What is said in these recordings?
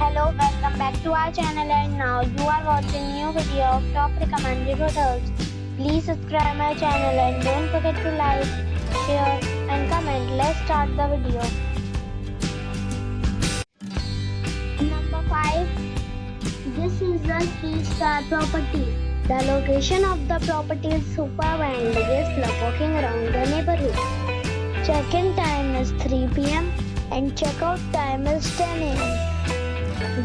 Hello, welcome back to our channel, and now you are watching new video of top recommended hotels. Please subscribe my channel and don't forget to like, share and comment. Let's start the video. Number 5. This is a 3-star property. The location of the property is superb and guests love walking around the neighborhood. Check-in time is 3 p.m. and check-out time is 10 a.m.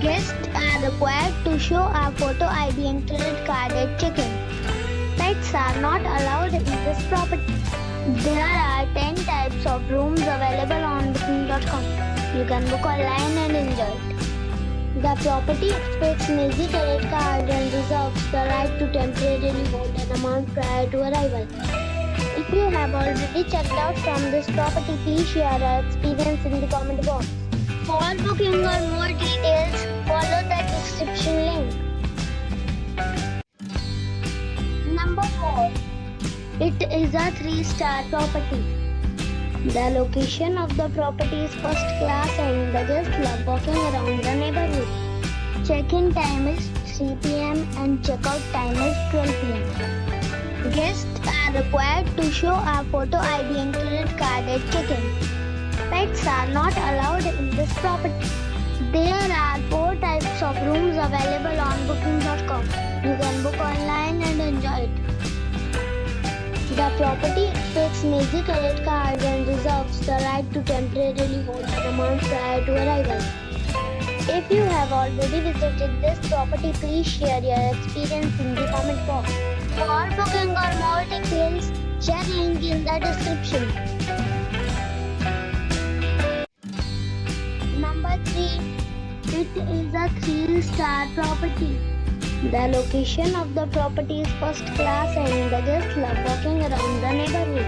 Guests are required to show a photo ID and credit card at check-in. Pets are not allowed in this property. There are 10 types of rooms available on booking.com. You can book online and enjoy it. The property expects major credit card and reserves the right to temporarily hold an amount prior to arrival. If you have already checked out from this property, please share your experience in the comment box. For booking or more details, follow the description link. Number 4. It is a 3-star property. The location of the property is first class and the guests love walking around the neighborhood. Check-in time is 3 p.m. and check-out time is 12 p.m. Guests are required to show a photo ID and credit card at check-in. Pets are not allowed in this property. There are 4 types of rooms available on booking.com. You can book online and enjoy it. The property expects major credit cards and reserves the right to temporarily hold an amount prior to arrival. If you have already visited this property, please share your experience in the comment box. For booking or more details, check link in the description. Number 3. It is a 3-star property. The location of the property is first class and the guests love walking around the neighborhood.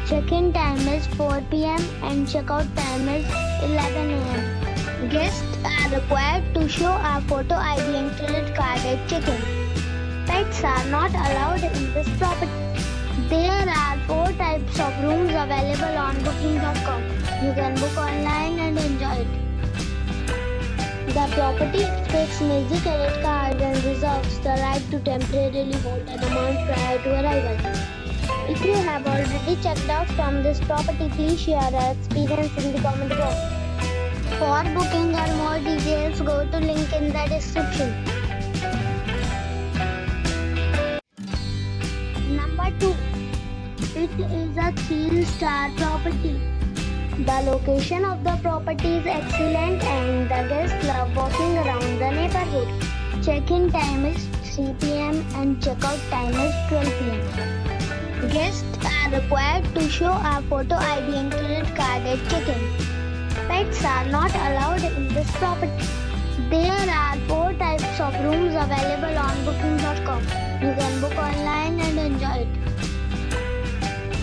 Check-in time is 4 p.m. and check-out time is 11 a.m. Guests are required to show a photo ID and credit card at check-in. Pets are not allowed in this property. There are 4 types of rooms available on booking.com. You can book online and enjoy it. The property expects major credit cards and reserves the right to temporarily hold an amount prior to arrival. If you have already checked out from this property, please share your experience in the comment box. For booking or more details, go to link in the description. Number 2. It is a 3-star property. The location of the property is excellent and the guests love walking around the neighborhood. Check-in time is 3 p.m. and check-out time is 12 p.m. Guests are required to show a photo ID and credit card at check-in. Pets are not allowed in this property. There are 4 types of rooms available on booking.com. You can book online and enjoy it.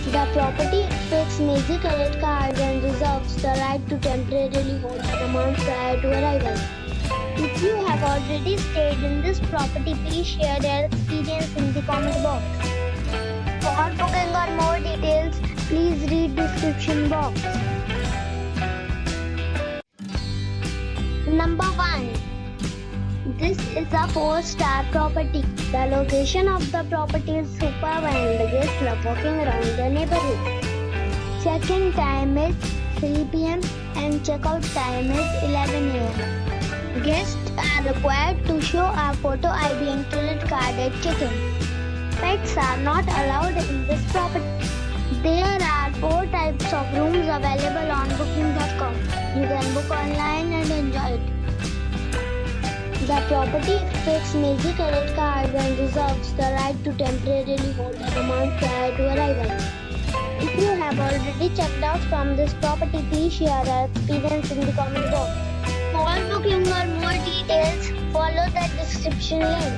The property expects major credit cards and reserves the right to temporarily hold an amount prior to arrival. If you have already stayed in this property, please share your experience in the comment box. For booking or more details, please read description box. Number 1. This is a 4-star property. The location of the property is superb and the guests love walking around the neighborhood. Check-in time is 3 p.m. and check-out time is 11 a.m. Guests are required to show a photo ID and credit card at check-in. Pets are not allowed in this property. There are 4 types of rooms available on booking.com. You can book online and enjoy it. The property expects major credit cards and reserves the right to temporarily hold an amount prior to arrival. If you have already checked out from this property, please share your experience in the comment box. For booking or more details, follow the description link.